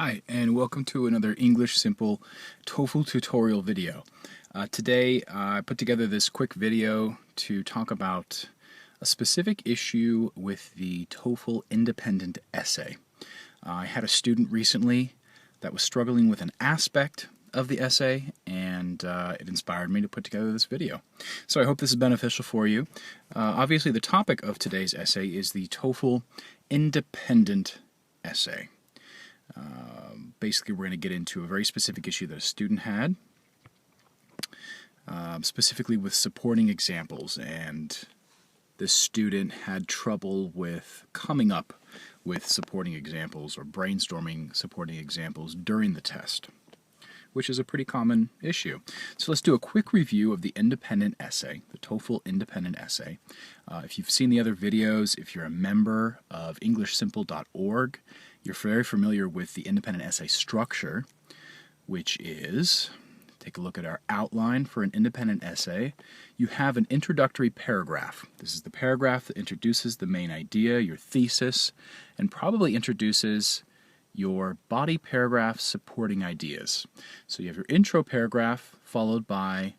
Hi, and welcome to another English Simple TOEFL tutorial video. Today I put together this quick video to talk about a specific issue with the TOEFL independent essay. I had a student recently that was struggling with an aspect of the essay, and it inspired me to put together this video. So I hope this is beneficial for you. Obviously, the topic of today's essay is the TOEFL independent essay. Basically, we're going to get into a very specific issue that a student had, specifically with supporting examples, and this student had trouble with coming up with supporting examples or brainstorming supporting examples during the test, which is a pretty common issue. So let's do a quick review of the independent essay, the TOEFL independent essay. If you've seen the other videos, if you're a member of EnglishSimple.org, you're very familiar with the independent essay structure, which is, take a look at our outline for an independent essay. You have an introductory paragraph. This is the paragraph that introduces the main idea, your thesis, and probably introduces your body paragraph supporting ideas. So you have your intro paragraph followed by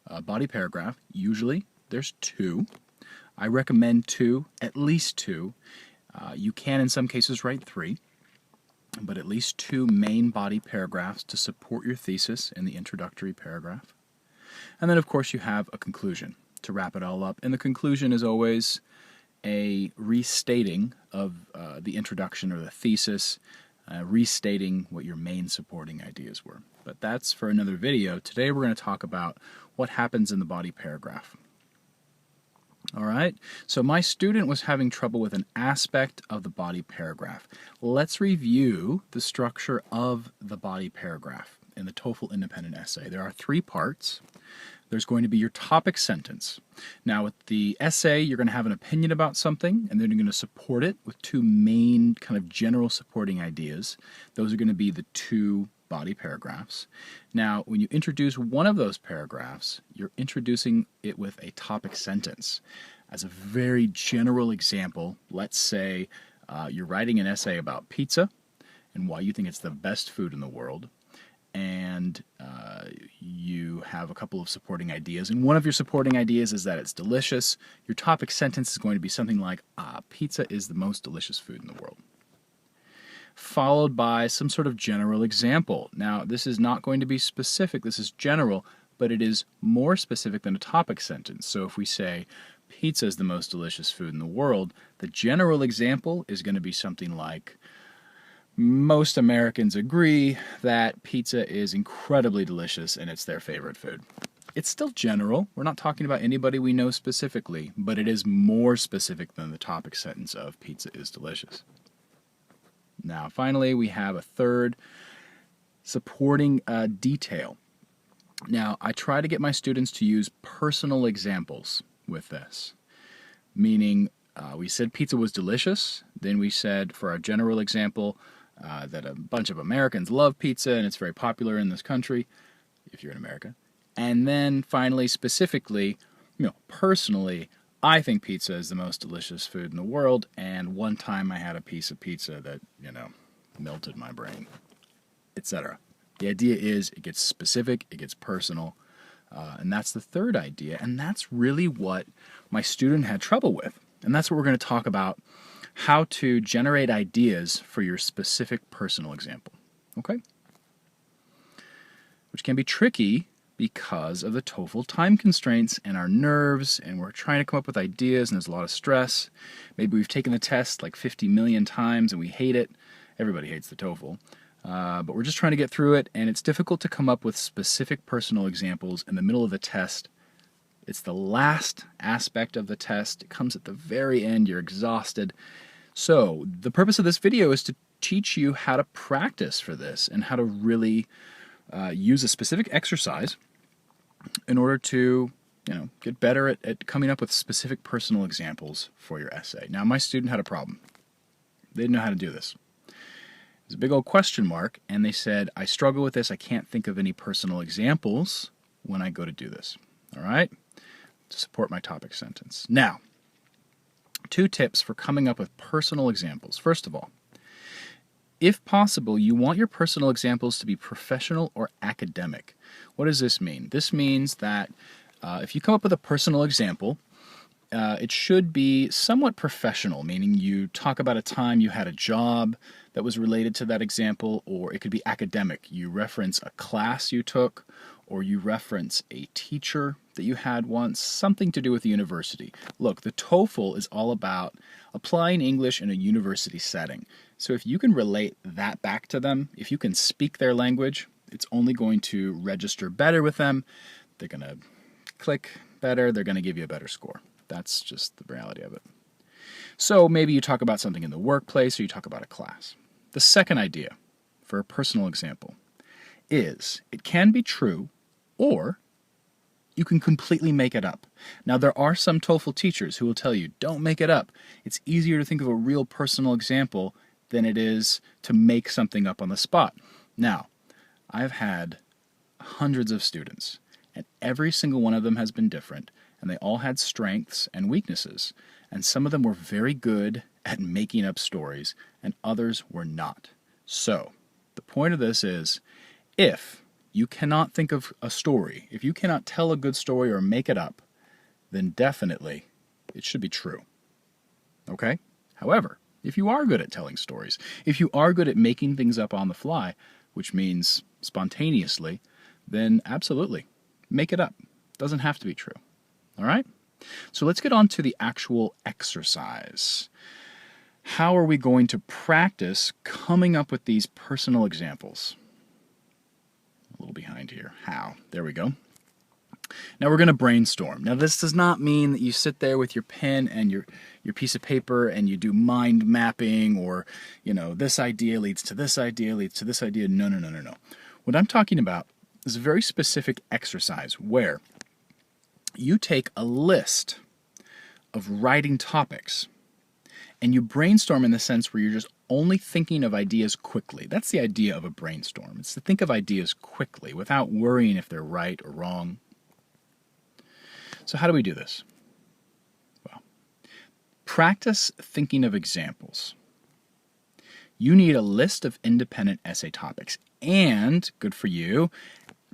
a body paragraph. Usually there's two. I recommend two, at least two. You can in some cases write three, but at least two main body paragraphs to support your thesis in the introductory paragraph. And then of course you have a conclusion to wrap it all up, and the conclusion is always a restating of the introduction or the thesis, restating what your main supporting ideas were. But that's for another video. Today we're going to talk about what happens in the body paragraph. Alright, so my student was having trouble with an aspect of the body paragraph. Let's review the structure of the body paragraph in the TOEFL independent essay. There are three parts. There's going to be your topic sentence. Now with the essay, you're going to have an opinion about something, and then you're going to support it with two main kind of general supporting ideas. Those are going to be the two body paragraphs. Now, when you introduce one of those paragraphs, you're introducing it with a topic sentence. As a very general example, let's say you're writing an essay about pizza and why you think it's the best food in the world, and you have a couple of supporting ideas, and one of your supporting ideas is that it's delicious. Your topic sentence is going to be something like, pizza is the most delicious food in the world, followed by some sort of general example. Now, this is not going to be specific, this is general, but it is more specific than a topic sentence. So if we say, pizza is the most delicious food in the world, the general example is going to be something like, most Americans agree that pizza is incredibly delicious and it's their favorite food. It's still general. We're not talking about anybody we know specifically, but it is more specific than the topic sentence of pizza is delicious. Now, finally, we have a third supporting detail. Now, I try to get my students to use personal examples with this, meaning we said pizza was delicious. Then we said, for our general example, that a bunch of Americans love pizza and it's very popular in this country, if you're in America. And then finally, specifically, personally, I think pizza is the most delicious food in the world, and one time I had a piece of pizza that, melted my brain, etc. The idea is it gets specific, it gets personal, and that's the third idea, and that's really what my student had trouble with. And that's what we're going to talk about, how to generate ideas for your specific personal example. Okay? Which can be tricky because of the TOEFL time constraints and our nerves, and we're trying to come up with ideas and there's a lot of stress. Maybe we've taken the test like 50 million times and we hate it. Everybody hates the TOEFL. But we're just trying to get through it, and it's difficult to come up with specific personal examples in the middle of the test. It's the last aspect of the test. It comes at the very end. You're exhausted. So the purpose of this video is to teach you how to practice for this and how to really use a specific exercise in order to, get better at coming up with specific personal examples for your essay. Now, my student had a problem. They didn't know how to do this. It was a big old question mark, and they said, I struggle with this. I can't think of any personal examples when I go to do this. All right? To support my topic sentence. Now, 2 tips for coming up with personal examples. First of all, If possible, you want your personal examples to be professional or academic. What does this mean? This means that if you come up with a personal example, it should be somewhat professional, meaning you talk about a time you had a job that was related to that example, or it could be academic. You reference a class you took, or you reference a teacher that you had once, something to do with the university. Look, the TOEFL is all about applying English in a university setting. So if you can relate that back to them, if you can speak their language, it's only going to register better with them. They're going to click better. They're going to give you a better score. That's just the reality of it. So maybe you talk about something in the workplace or you talk about a class. The second idea for a personal example is it can be true or you can completely make it up. Now, there are some TOEFL teachers who will tell you, don't make it up. It's easier to think of a real personal example than it is to make something up on the spot. Now, I've had hundreds of students, and every single one of them has been different, and they all had strengths and weaknesses. And some of them were very good at making up stories, and others were not. So, the point of this is, if you cannot think of a story, if you cannot tell a good story or make it up, then definitely it should be true. Okay? However, if you are good at telling stories, if you are good at making things up on the fly, which means spontaneously, then absolutely, make it up. It doesn't have to be true. All right? So let's get on to the actual exercise. How are we going to practice coming up with these personal examples? A little behind here. How? There we go. Now we're going to brainstorm. Now this does not mean that you sit there with your pen and your piece of paper and you do mind mapping or, this idea leads to this idea leads to this idea. No. What I'm talking about is a very specific exercise where you take a list of writing topics and you brainstorm in the sense where you're just only thinking of ideas quickly. That's the idea of a brainstorm. It's to think of ideas quickly without worrying if they're right or wrong. So how do we do this? Well, practice thinking of examples. You need a list of independent essay topics. And, good for you,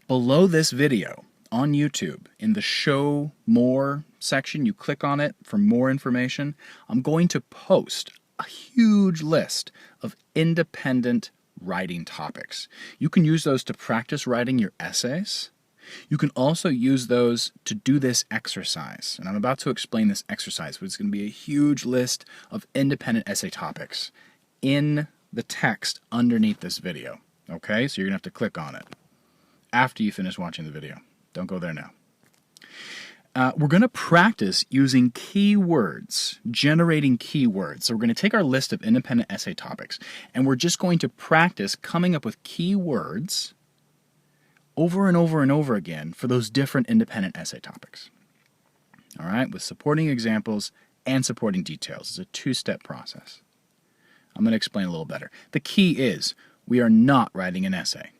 below this video on YouTube, in the Show More section, you click on it for more information. I'm going to post a huge list of independent writing topics. You can use those to practice writing your essays. You can also use those to do this exercise. And I'm about to explain this exercise, but it's going to be a huge list of independent essay topics in the text underneath this video. Okay, so you're going to have to click on it after you finish watching the video. Don't go there now. We're going to practice using keywords, generating keywords. So we're going to take our list of independent essay topics, and we're just going to practice coming up with keywords over and over and over again for those different independent essay topics. All right, with supporting examples and supporting details. It's a two-step process. I'm going to explain a little better. The key is we are not writing an essay.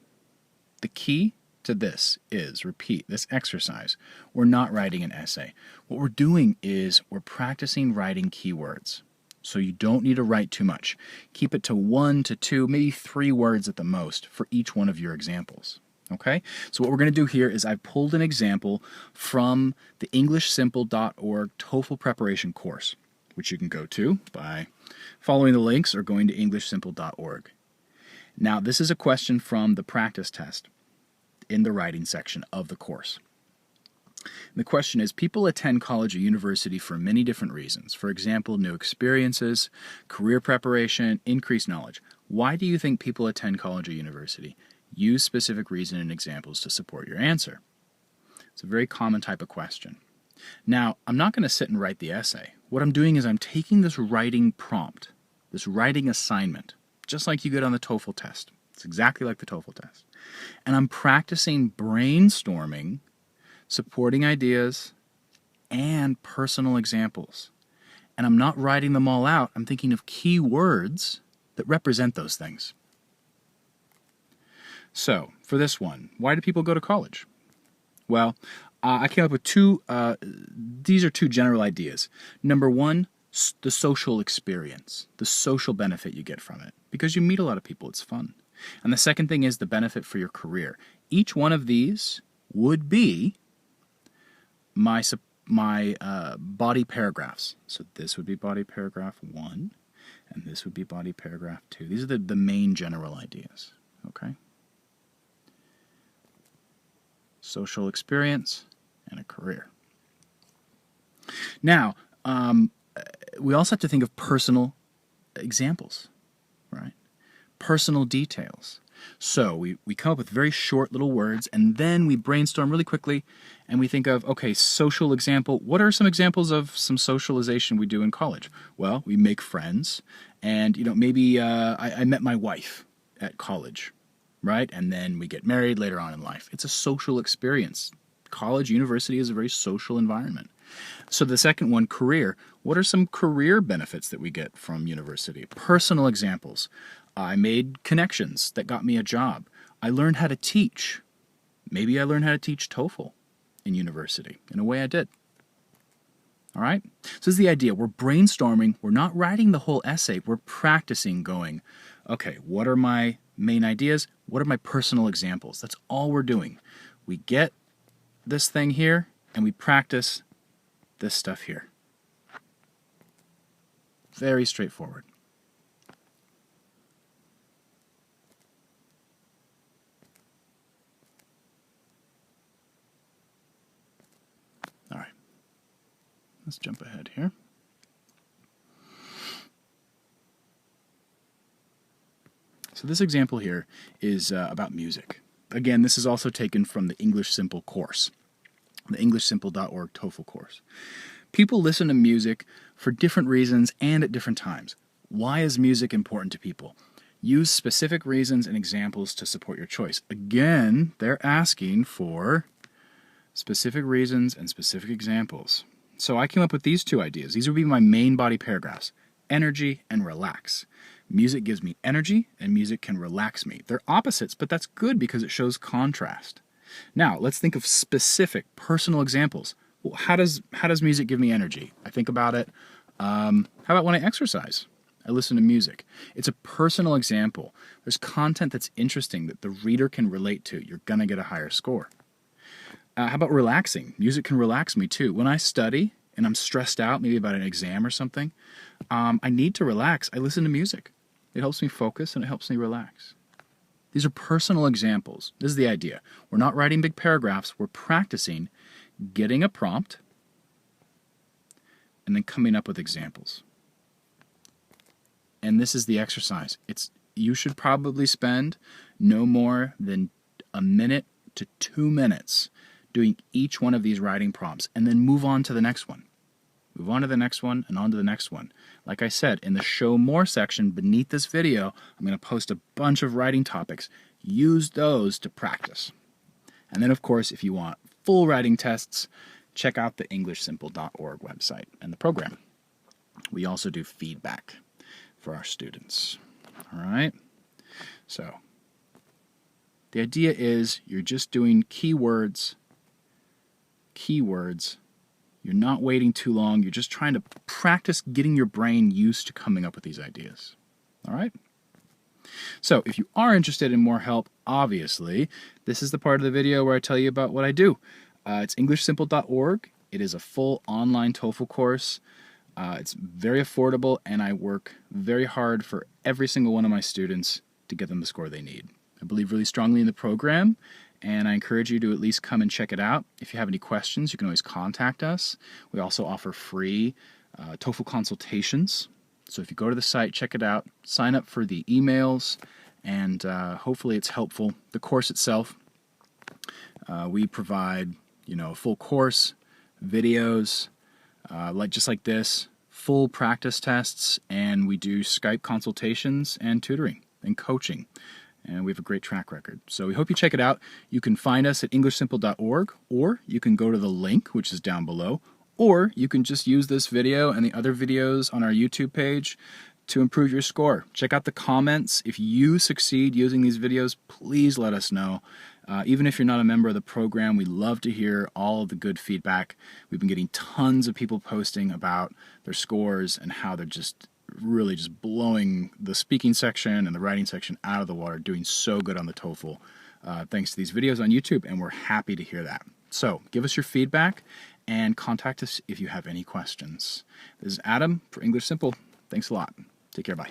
The key to this is, repeat, this exercise, we're not writing an essay. What we're doing is we're practicing writing keywords. So you don't need to write too much. Keep it to 1 to 2, maybe 3 words at the most for each one of your examples. Okay? So what we're going to do here is I've pulled an example from the EnglishSimple.org TOEFL preparation course, which you can go to by following the links or going to EnglishSimple.org. Now, this is a question from the practice test in the writing section of the course. The question is, people attend college or university for many different reasons. For example, new experiences, career preparation, increased knowledge. Why do you think people attend college or university? Use specific reason and examples to support your answer. It's a very common type of question. Now, I'm not going to sit and write the essay. What I'm doing is I'm taking this writing prompt, this writing assignment, just like you get on the TOEFL test. It's exactly like the TOEFL test. And I'm practicing brainstorming, supporting ideas, and personal examples. And I'm not writing them all out. I'm thinking of key words that represent those things. So, for this one, why do people go to college? Well, I came up with these are two general ideas. Number one, the social experience, the social benefit you get from it, because you meet a lot of people. It's fun. And the second thing is the benefit for your career. Each one of these would be my body paragraphs. So this would be body paragraph 1, and this would be body paragraph 2. These are the main general ideas. Okay? Social experience and a career. Now, we also have to think of personal examples, right? Personal details. So we come up with very short little words, and then we brainstorm really quickly, and we think of, okay, social example. What are some examples of some socialization we do in college? Well, we make friends, and maybe I met my wife at college, right? And then we get married later on in life. It's a social experience. College, university is a very social environment. So the second one, career. What are some career benefits that we get from university? Personal examples. I made connections that got me a job. I learned how to teach. Maybe I learned how to teach TOEFL in university. In a way, I did. All right? So this is the idea. We're brainstorming. We're not writing the whole essay. We're practicing going, okay, what are my main ideas? What are my personal examples? That's all we're doing. We get this thing here, and we practice this stuff here. Very straightforward. All right. Let's jump ahead here. So this example here is about music. Again, this is also taken from the English Simple course, the EnglishSimple.org TOEFL course. People listen to music for different reasons and at different times. Why is music important to people? Use specific reasons and examples to support your choice. Again, they're asking for specific reasons and specific examples. So I came up with these two ideas. These would be my main body paragraphs: energy and relax. Music gives me energy, and music can relax me. They're opposites, but that's good because it shows contrast. Now, let's think of specific personal examples. Well, how does music give me energy? I think about it. How about when I exercise? I listen to music. It's a personal example. There's content that's interesting that the reader can relate to. You're going to get a higher score. How about relaxing? Music can relax me too. When I study and I'm stressed out, maybe about an exam or something, I need to relax. I listen to music. It helps me focus and it helps me relax. These are personal examples. This is the idea. We're not writing big paragraphs. We're practicing getting a prompt and then coming up with examples. And this is the exercise. You should probably spend no more than 1 to 2 minutes doing each one of these writing prompts, and then move on to the next one. Move on to the next one and on to the next one. Like I said, in the Show More section beneath this video, I'm going to post a bunch of writing topics. Use those to practice. And then, of course, if you want full writing tests, check out the EnglishSimple.org website and the program. We also do feedback for our students. All right? So, the idea is you're just doing keywords. You're not waiting too long. You're just trying to practice getting your brain used to coming up with these ideas. All right? So if you are interested in more help, obviously, this is the part of the video where I tell you about what I do. It's EnglishSimple.org. It is a full online TOEFL course. It's very affordable, and I work very hard for every single one of my students to get them the score they need. I believe really strongly in the program, and I encourage you to at least come and check it out. If you have any questions, you can always contact us. We also offer free TOEFL consultations. So if you go to the site, check it out, sign up for the emails, and hopefully it's helpful. The course itself, we provide, a full course, videos, just like this, full practice tests, and we do Skype consultations and tutoring and coaching. And we have a great track record. So we hope you check it out. You can find us at EnglishSimple.org, or you can go to the link, which is down below, or you can just use this video and the other videos on our YouTube page to improve your score. Check out the comments. If you succeed using these videos, please let us know. Even if you're not a member of the program, we love to hear all of the good feedback. We've been getting tons of people posting about their scores and how they're just really just blowing the speaking section and the writing section out of the water, doing so good on the TOEFL thanks to these videos on YouTube, and we're happy to hear that. So give us your feedback and contact us if you have any questions. This is Adam for English Simple. Thanks a lot. Take care. Bye.